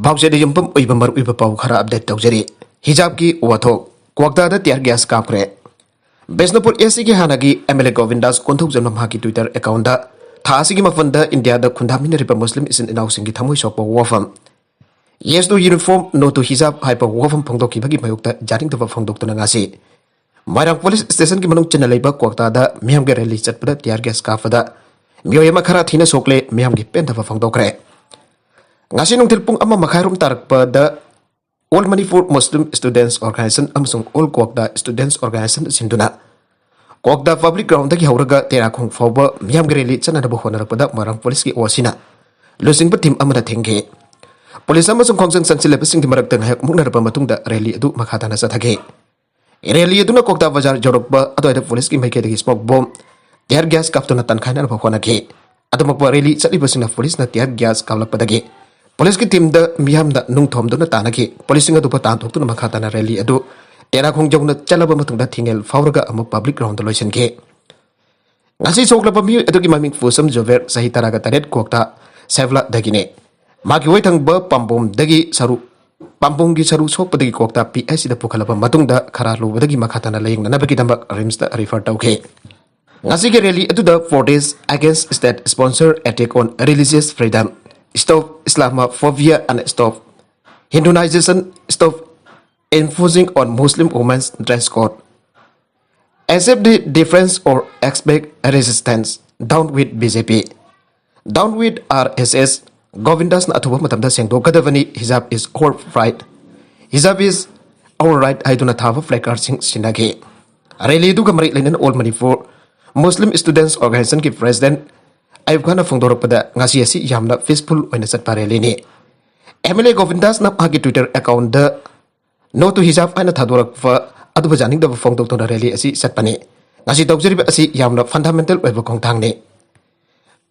Baukse de yumpam uibamar uibapau khara update tawjari. Hijab ki wathok kwakta da tiar gas kapkre. Besnapur AC ki hanagi MLA Govindas konthok janam ha ki Twitter account da thasi ki mafanda India da khundamina ripa Muslim isin inausing ki thamoi sokpa wafam. Yes to uniform no to hijab hyper wafam phongdok ki bagi mayukta jaring taba phongdok tuna ngasi. Marang police station ki manung chana leiba kwakta da miyam ge rally chatpada tiar gas kapda. Miyoyama khara thina sokle miyam gi pen taba phongdokre. Ngasi nung tilpung ama makharum tarakpa da All Manipur Muslim Students Organization amsung All Kwakda Students Organization sinduna. Kwakda public ground dagi hauraga tera khong fawba miyam greli chana dabu honarakpada marang police ki wasina. Losing tim amada thengge. Police amasung khongsang sansilep sing dimarak tang hayak mukna rapa matungda rally adu makhatana sathage. Rally adu na Kwakda bazar jorokba adu ada police ki maike dagi smoke bomb tear gas kaptuna tankhana rapa honake. Adu makba rally chaliba singna police na tear gas kawlakpadagi. Police ki team da miyam da nung thom dona tanaki police nga dupa tan thok tuna makhatana rally adu tera khong jongna chalaba matungda thingel fawraga amu public ground da loisan ke ngasi soklapa mi adu ki maming fusam jover sahitara ga taret Kwakta sevla dagine magi waithang ba pambom dagi saru pampong gi saru sok padagi Kwakta PS da pukhalaba matungda khara lu dagi makhatana laying na bagi damba rims da refer tauke ngasi ke rally adu da 4 days against state sponsored attack on religious freedom. Stop Islamophobia and stop Hinduization, stop enforcing on Muslim women's dress code. Accept the difference or expect resistance. Down with BJP. Down with RSS. Govindas na atuwa matamda sengdo kadavani hijab is our right. Hijab is our right. I do not have a placard sing sinage. Rally du kamari linen All Manipur Muslim Students Organization ki president Ayub Khan phongdorok pada ngasi asi yamna peaceful oina satpa rally ni MLA Govindas na hagi Twitter account da no to hijab aina thadorak fa adu bajaning da phongdok to rally asi satpani ngasi tawjari asi yamna fundamental oiba khongthang ni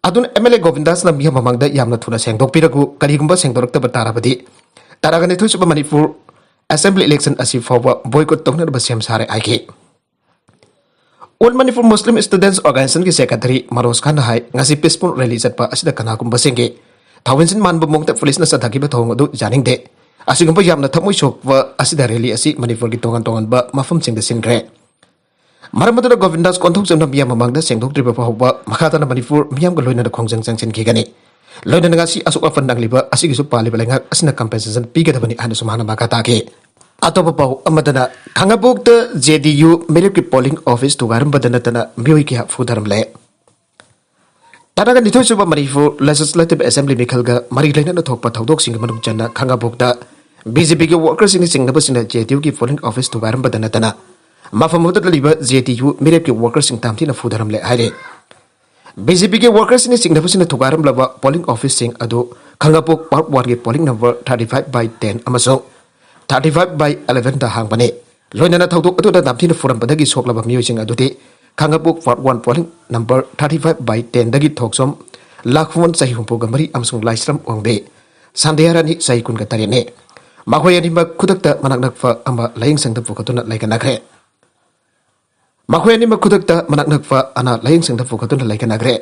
adun MLA Govindas na miya mamang da yamna thuna sengdok piragu karigumba sengdorak ta batarabadi taragani thusuba Manipur assembly election asi fawa boycott tongna ba sem sare aiki All Manipur Muslim Students Organization ki secretary Maros Khan hai ngasi peaceful rally chatpa asida kana kum basenge thawinsin man bumong ta police na sathaki ba thong adu janing de asigum ba yamna thamoi sokwa asida rally asi Manipur ki tongan ba mafam sing de singre maramada Govindas konthok jamna miyam mamang da sengdok triba pahwa makhata na Manipur miyam ga loina da khongjang changchen ki gani loina ngasi asuk afan dangliba asigi su pali balenga asina compensation pigadabani anu sumana makata ke Atau pau amadana Khangabok the JDU Military Polling Office to Garam Badanatana Muyki Fudaram Le. Tanaga Nitosuba Marifu Legislative Assembly Mikalga Marilena Tok Patodok Singamanum Jana Khangabok the BJP workers in the Singapore in the JDU Polling Office to Garam Badanatana. Mafamuta Liba JDU Military workers in Tamtina Fudaram Le Hide. BJP workers in the Singapore in the Togaram Lava Polling Office Sing Ado Khangabok Part 1 polling number 35/10 Amazo. 35/11 da hangbane loinana thodok adu da namthina forum badagi soklaba miyosing aduti Khangabok part 1 polling number 35/10 dagi thoksom lakhwon sahi humpo gamari amsung laisram ongbe sandeyarani sahi kun ga tarene makhoyani mak khudakta manaknakfa amba laying sangda pukatuna laikanakre makhoyani mak khudakta manaknakfa ana laying sangda pukatuna laikanakre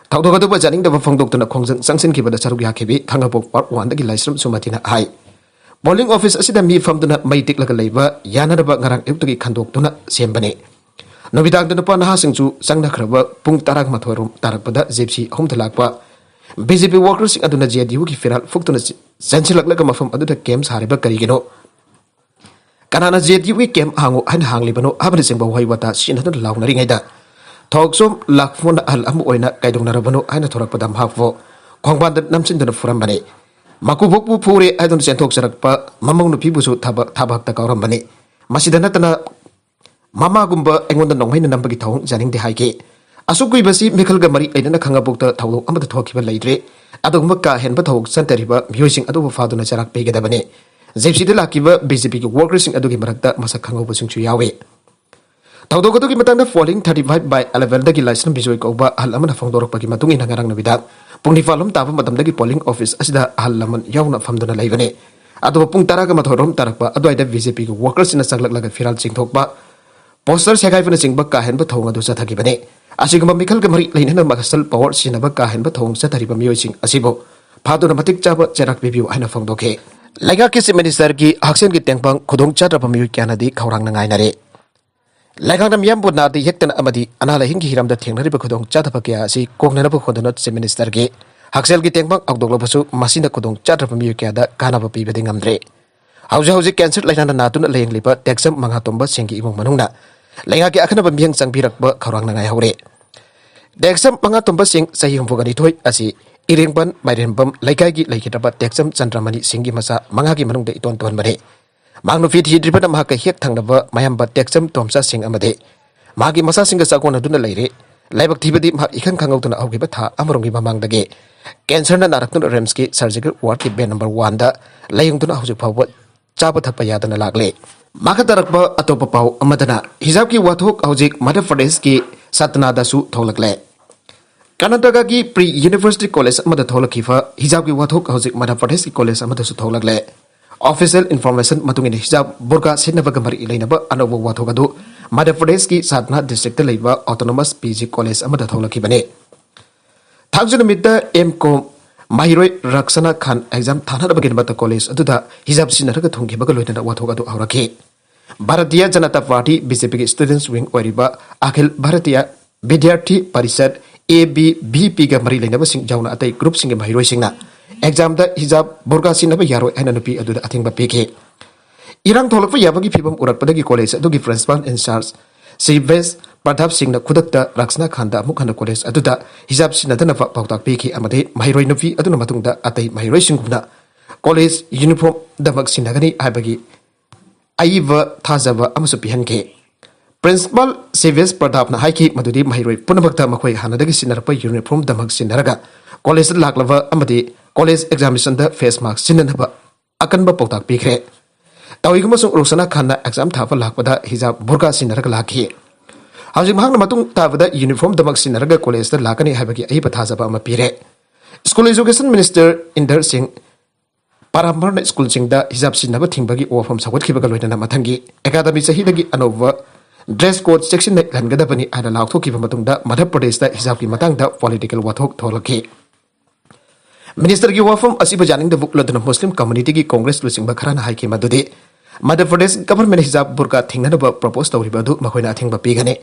thodok adu ba janing da phongdok tuna khongjang sangsin ki bada saruk yakhibi Khangabok part 1 dagi laisram sumatina hai Polling office asida mi famduna maitik laga leiba yanaraba ngarang eutagi khandok tuna sembane nobidang dana pa naha singchu sangna khraba pung tarak mathorum tarakpada jepsi hom thalakpa BJP workers aduna JDU ki feral fuktuna sanchilak laga mafam aduda camps hariba karigino kanana JDU ki camp hango han hanglibano abani singba waiwata sinhana launari ngaida thoksom lakfon al amu oina kaidong narabano aina thorakpada mhakvo khongban namsindana furambane Makubok pure adon sentok sarakpa mamang nupi busu tabak ta kauram bani masidana tana mama gumba engonda nongmai na nambagi thong janing de haike asukui basi mikal ga mari aidana Khangabok ta thawlo amada thokiba leidre adogumba ka henba thok santariba myoising adu faduna charak pegada bani jepsi de lakiba BJP ki workers sing adugi marakta masak khangau sing chu yawe thawdo ko ki matanda polling 35/11 dagi license bijoi ko ba hal amana phongdorok pagi matungi nangarang nabida Pungdifalum tapa matamdagi polling office asida halaman yauna famduna laibane adu pung taraga mathorom tarakpa adu aida BJP ki workers ina saglak laga firal chingthokpa poster segai fana chingba ka henba thong adu sathagi bane asigama mikal ga mari leina makasal power sinaba ka henba thong sathari ba miyoi sing asibo phaduna matik chaba cherak bibiu aina phongdoke Laga ki minister ki haksen ki tengpang khudong chatra pamiyu kyanadi khawrang na ngai nare lagang nam yam bodna di hektan amadi anala hingi hiram da thengnari ba khudong chatra pakya si kokna na ba khudona se minister ki haksel ki tengpang akdok lobasu masina khudong chatra pamiyu kya da kana ba pi bede ngamdre hauji cancer laina na natun leng liba texam mangha tomba sengki imong manungna laga ki akhana ba miyang changbirak ba khawrang na ngai hore texam mangha tomba sing sahi humfugani thoi asi Irengban Mairembam Laikagi Laikitaba Texam Chandramani Singi Masa Mangagi Manung de Iton Ton Mare Magno Fit Hidriban Maka Hek Tangaba Mayamba Texam Tomsa Sing Amade Magi Masa Singa Sakona Duna Laire Laibak Tibadi Mak Ikan Kangotuna Augibata Amarongi Mamang Dage Cancer na Narakun Remski Surgical Ward ki bed number 1 da Layung Tuna Hausi Pawa Chaba Thapayadana Lagle Maka Tarakba Atopa Pau Amadana Hizabki Wathok Haujik Madhya Pradesh ki Satnada Su Tholakle Karnataka ki pre-university college amada tholakhifa hijab ki wathok hojik Madhya Pradesh ki college amada su tholagle official information matungin hijab burqa sinaba gamari ilainaba anobo wathok adu Madhya Pradesh ki Satna district leiba autonomous PG college amada tholakhibane thakjun mitta MCom Mahiroi Raksana Khan exam thana bagin bata college aduda hijab sinaraga thungkiba ga loidana wathok adu aurakhi Bharatiya Janata Party BJP ki students wing wariba Akhil Bharatiya Vidyarthi Parishad ABVP ga mari lainaba sing jauna atai group sing mahiroi singna exam da hijab burqa sinaba yaroi ana nupi aduda athingba peke irang tholakpa yabagi phibam urakpadagi college adugi principal in charge Sivves Pradhap Singh na khudakta Raksana Khanda mukhana college aduda hijab sinadana pautak peke amade mahiroi nupi aduna matungda atai mahiroi singumna college uniform damak sinagani habagi aiva thajaba amasu pihanke Principal Sivves Pradhap na haiki madudi mahiroi punabakta makhoi hanadagi sinarpa uniform damak sinaraga college laklava amadi college examination da face mask sinanaba akanba pautak pikre tawiguma sung Raksana Khanna exam thapa lakpada hijab burqa sinaraga lakhi hauji mahangna matung tabada uniform damak sinaraga college da lakani habagi ai pathajaba ama pire School Education Minister Inder Singh Parambarna School Singda hijab sinaba thingbagi wafam sawat khibaga loidana mathangi academy sahidagi anova Dress code section na Gangadabani ada laukhokiba matungda Madhya Pradesh da hijab ki matangda political wathok tholakhi Minister ki wafam asiba janing da bukladna Muslim community ki Congress lusingba kharana haiki madude Madhya Pradesh government hijab burqa thingnaba propose tawriba du makhoina thingba pigane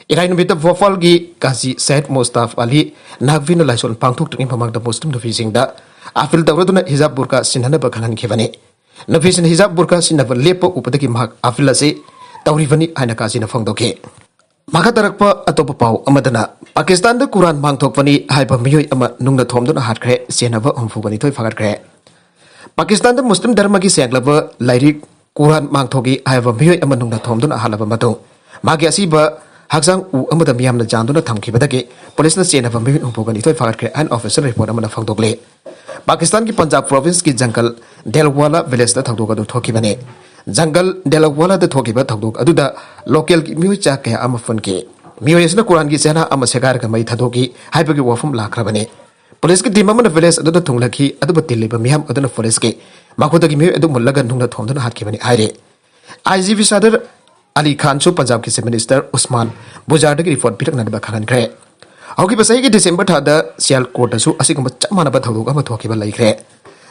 Irai numita Bhopal ki Qazi Said Mustaf Ali Nagvin Laison pangthok tring pamangda Muslim nufisingda afil dawraduna hijab burqa sinhanaba khanan khibane nufisin hijab burqa sinaba lepo upadagi mahak afil ase Taurivani aina kasina fangdoke maka tarakpa atopa pau amadana Pakistan da Quran mangthokpani haiba miyoi ama nungna thomduna hatkre senaba humfugani thoi fagatkre Pakistan da Muslim dharma ki senglaba lairik Quran mangthogi haiba miyoi ama nungna thomduna halaba matung magi asiba haksang u amada miyamna janduna thamkhibadage police na senaba miyoi humfugani thoi fagatkre an official report amana fangdokle Pakistan ki Punjab province ki jungle Delwala village da thakdokadu thokibane Jungle Delawala the Tokiba Tagdok Aduda local Mucha Kaya Amafunke. Muyasna Kuran Gisana Amasagar Kamai Tadoki, Hypagi Wafum Lakrabane. Police Dimam village Aduda Tunglaki, Adubatili, Miham Aduna Foreske, Makotagi Adumulagan Tunga Tondan Hatkivani Ire. IGV Sadar Ali Khan Su Punjab Kisi Minister Usman Bujardagi for Peter Nadabakaran Kre. Okipasai December Tada Sial Quarter Su Asikama Chamanabat Togama Tokiba Lake.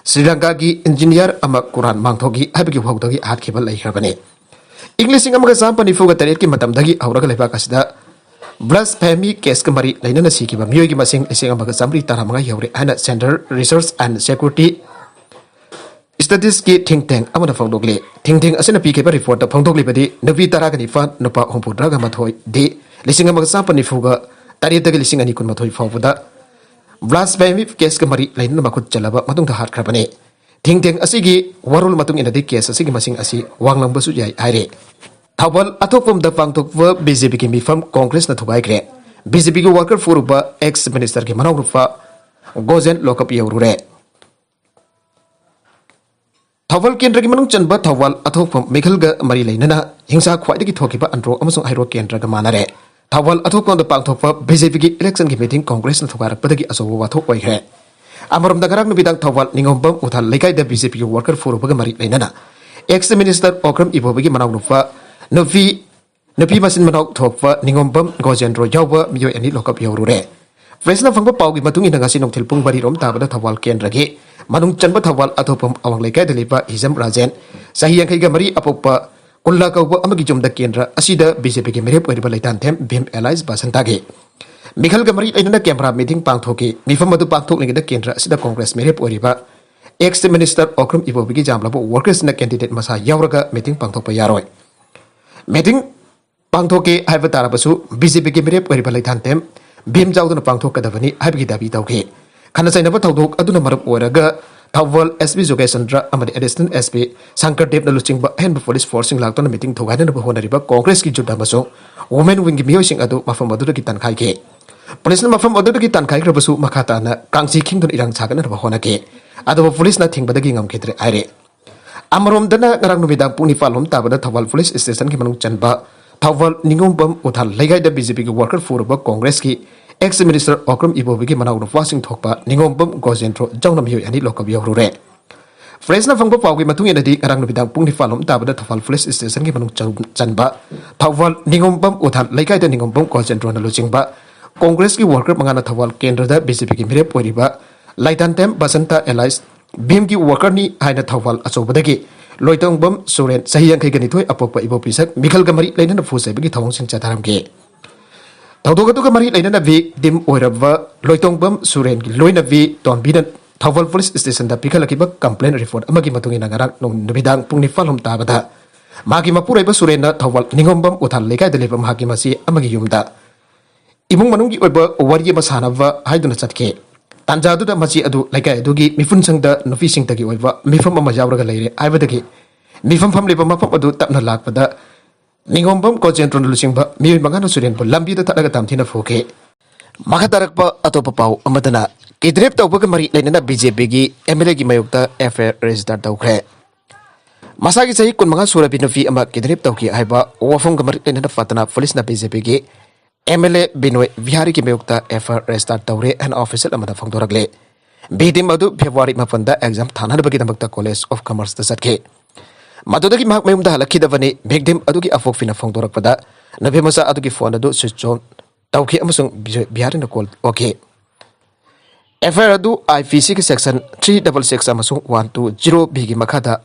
Sri Lanka ki engineer ama Quran mangthogi habigi hawdagi hatkhiba laikhrabane English amaga sampani fuga taret ki matamdagi auraga leba kasida blasphemy case kamari lainana sikiba miyogi masing ising amaga samri taramanga yaure ana Center Research and Security Studies ki think tank amana fangdogle think tank asena pikeba report ta fangdogle badi navi taragani fan nupa hompudraga mathoi de lising amaga sampani fuga taretagi lising ani kun mathoi fawbuda Blasphemy case kamari lain makut jalaba matung tahat krabane ting ting asigi warul matung ina de case asigi masing asi wanglang basu jai aire thawal athopum da pangtok wa BJP ki mifam Congress na thugai kre BJP ki worker furuba ex minister ki manau rufa gozen lokap yaurure thawal kendra ki manung chanba thawal athopum mekhal ga mari lainana hingsa khwai de ki thokiba andro amasung hairo kendra ga manare Thawal athopon the pangthokpa BJP ki election ki meeting Congress na thugarak padagi asobo wathok oikhe amarom da garak nubidang thawal ningombam uthal lekai da BJP ki worker forum baga mari lainana ex minister Okram Ibobagi manau nufa nupi masin manau thokpa ningombam gojendro yawba miyo ani lokap yawrure Presna fangba paugi matungi nangasi nong tilpung bari rom tabada thawal kendragi manung chanba thawal athopam awang lekai dalipa hizam rajen sahi yang kaiga mari apopa kulla kauba amagi jumda kendra asida BJP ke merep oiriba laitan them BIM allies basantage Mikhal gamari ainana camera meeting pangthoki mifam adu pangthok lingida kendra asida congress merep oiriba ex minister Okrum Ibobi jamlabo workers na candidate masa yauraga meeting pangthokpa yaroi meeting pangthoki haiba tarabasu BJP ke merep oiriba laitan them BIM जाउदन पांथोकदबनी हाइबगी दाबी तौखे खना साइनब थौदोक अदुना मरब ओरगा थौवल SP जोगेशंद्र अमदि additional SP Shankar देव लुचिंग हेनब police forcing लाक्तन meeting थोगाइनब होनरिबा Congress की जुद्ध मसो women wing मियोसिंग अदु मफम अदुदगी तनखाइके police न मफम अदुदगी तनखाइग्रबसु मखाताना कांसी खिंगदन इरंग छागनब होनके अदु police न थिंगबदगी ngamkhidre आइरे अमरोमदना ngarang numitang pung nipalom tabada thawal police station ki manung chanba thawal ningombam uthal legaida BJP ki worker forba congress ki ex minister Okrum Ibobi ki manaw no fasing thokpa ningombam gojentro jongnam hiyo ani lokab yorure Fresh na fangba pawgi matung enadi ngarang numitang pung nipalom tabada thawal police station ki manung chanba thawal ningombam uthal legaida ningombam gojentro na luchingba congress ki worker mangana thawal kendra da BJP ki mirep oiriba laitan tem basanta allies BIM की worker नि हाइना थौवाल अचौबदगी लोइतोंबम सुरेन सही अंकै गनिथोय अपोप इबो पिसक मिखल गमरी Lennon फुसैबगी थौंग सिंग चाथारमगे थौदोगतुग मरी Lennon वि दिम ओइरब लोइतोंबम सुरेन की लोइना वि तोनबिन थौवाल police station दा पिखलकिब complain report अमगी मतुंगी नगरा नुबिदांग पुंगनि फालम ताबदा मागी मपुरैब सुरेन थौवाल निंगोंबम उथाल लेकाय दलेबम हागी मसी अमगी युमदा इमुंग मनुंगी ओइब वरिय मसानब हाइदुना चटके Tanjadu da machi adu laika adugi mifun sangda nufi sing tagi oiba mifam ama jawraga leire aibadagi mifam fam leba mafam adu tapna lakpada ningombam ko centron lusingba mioi mangana suren bo lambi da talaga tamthina foke makatarakpa atopa pau amadana kidrep tawbaga mari leinana BJP gi MLA gi mayukta FIR register tawkhre masagi sahi kun manga sura binufi ama kidrep tawki aiba wafam ga mari leinana fatana police na BJP gi MLA Binoy Vihari ki mayukta FIR register tawre an official amada phangdoragle bidim adu February mapanda exam thanarbagi damakta College of Commerce da satke madudagi mak mayumda halakhi davani bigdim adu ki afok fina phangdorakpada nabemasa adu ki phone adu switch on tawki amasung Bihari na call okay FIR adu IPC ki section 366 amasung 120 B ki makhada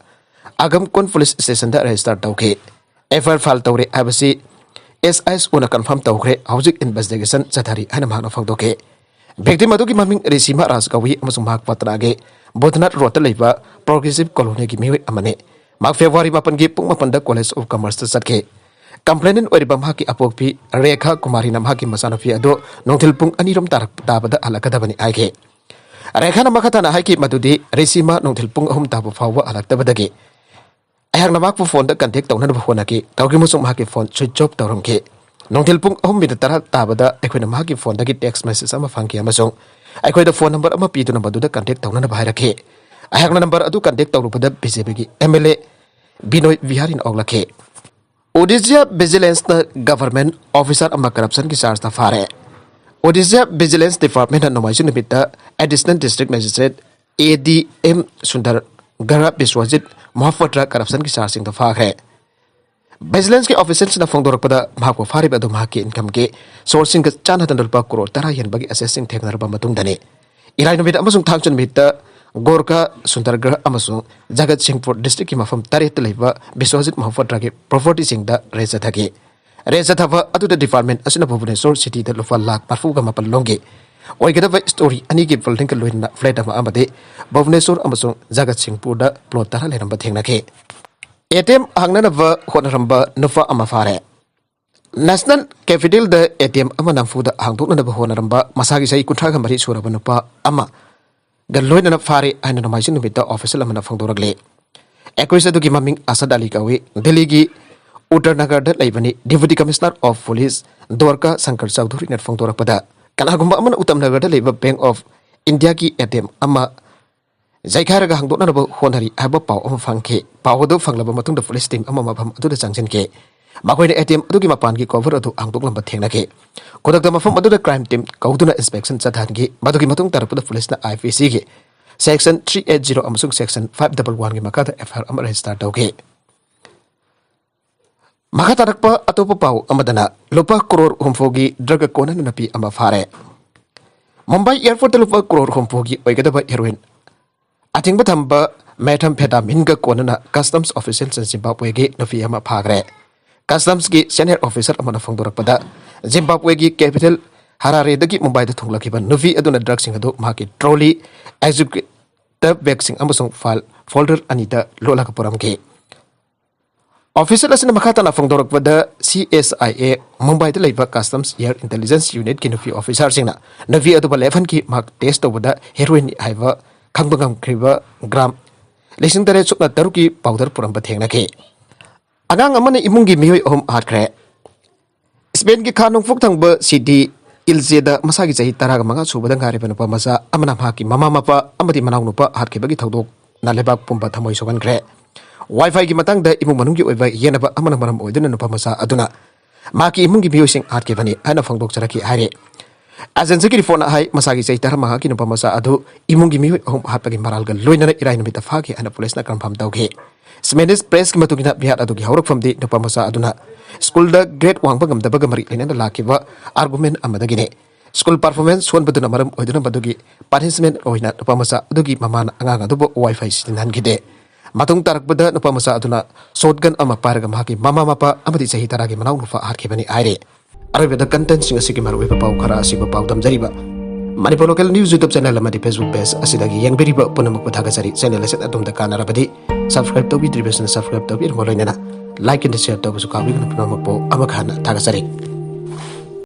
agam kon police station da register tawke FIR file tawre abasi SIS una confirm tawkhre hauzik investigation chathari hana mahna phangdoke victim adu ki maming resima raskawi amasung mak patrage bodhnat rota leiba progressive colony ki miwi amane mak February 8 gi pung mapanda College of Commerce ta satke complainant oriba mahaki apokpi Rekha Kumari namhaki masanafi ado nongthil pung anirom tarak tabada alakadabani aige Rekha namakata na haiki madudi resima nongthil pung ahum tabu fawa alaktabadagi ayang namak po phone da contact tawna ba phone ki tawgi musung mahaki phone switch off tawram ke nongthil pung ahum mi tara tabada akhoi na mahaki phone da ki text message ama phangki amasung akhoi da phone number ama pi tu number da contact tawna ba hairake ayang number adu contact tawrupada BJP gi MLA Binoy Vihari na oglake Odisha Vigilance na government officer ama corruption ki charge ta fare Odisha Vigilance Department na nomaisu nimita Additional District Magistrate ADM Sundar Gara Biswajit Mahafatra corruption ki charging the far hai Vigilance ke officers na phongdorakpada mahako farib adu mahaki income ke sourcing ka chana tanulpa crore tara yen bagi assessing theknarba matung dani irai no bit amasung thangchun mita Gorka Sundargarh amasung Jagat Singhpur district ki mafam taret leiba Biswajit Mahafatra ke property sing da reza thaki reza thava adu the department asuna Bhubaneswar city da lufa lakh parfu ga mapal longe oigada story ani ki building ka loina flat ama amade Bhubaneswar amasung Jagat Singhpur da plot tara leramba thengna ke ATM hangna ba honramba nufa ama fare National Capital da ATM ama namfu da hangdok na ba honramba masagi sai kuntra ga mari suraba nupa ama galloina na fare aina nomaisin numita official ama na phangdoragle equisa du ki maming Asad Ali kawi Delhi gi Uttarnagar da laibani Deputy Commissioner of Police Dwarka Shankar Chowdhury na phangdorakpada kanagumba amana Uttamnagar da laiba Bank of India ki ATM ama Zaikaraga hangdok na ba honari aba paw ama phangke paw do phanglaba matung da police team ama mafam adu da changsin ke makoi na ATM adu ki mapan ki cover adu hangdok lamba thengna ke kodak da mafam adu da crime team kauduna inspection chathan ki madu ki matung tarpu da police na IPC ki section 380 amasung section 511 ki makata FIR ama register tawke makatarakpa atopa paw amadana lupa crore humfogi drug kona napi ama fare Mumbai Airport lupa crore humpugi oigadaba heroin. Ating batamba methamphetamine ga konana customs official sa Zimbabwe gi nafi ama phagre. Customs gi senior officer amana phangdorakpada Zimbabwe gi capital Harare dagi Mumbai da thunglakiba nafi aduna drug sing adu maki trolley executive bag sing amasung file folder anita lola ka puram gi. Officer asina makata na phangdorakpada CSIA Mumbai da leiba Customs Air Intelligence Unit ki nafi officer singna nafi adu ba levan ki mak test obada heroin haiba Kangbangam kriba gram lesing tare sukna taruki powder puram bathengna ke agang amane imungi miyoi ohom hatkre Spain ki khanong fuk thangba city Ilzeda masagi jahi taraga manga subada ngari panupa masa amana maki mama mapa amadi manau nupa hatke bagi thaudok na lebak pumpa thamoi sogan kre wifi ki matang da imung manung ki oiba yenaba amana maram oidena nupa masa aduna maki imungi miyoi sing hatke bani ana phangdok charaki hare Agency ki phone hai masagi chai tar maha ki nupa masa adu imungi mi hom hapagi maral gal loinana irai no bita phagi ana police na confirm tauge Smenis press ki matugina bihat adu ki haurak famdi nupa masa aduna school da grade 1 bagam da bagamari lena lakiba argument amadagine school performance one baduna maram oiduna badugi punishment oina nupa masa adugi mamana anga adu wifi sinan gide matung tarak bada nupa masa aduna shotgun ama paraga mahaki mama mapa amadi chahi taragi manau nufa harkebani aire Arabia content sing asiki maru pau khara asiki pau tamjariba Manipur local news YouTube channel amadi Facebook page asidagi yang beriba punamak pathaga jari channel aset atum da kana rabadi subscribe to be subscribe to be ngoloinana like and share to busu kawi punamak po amakhana thaga jari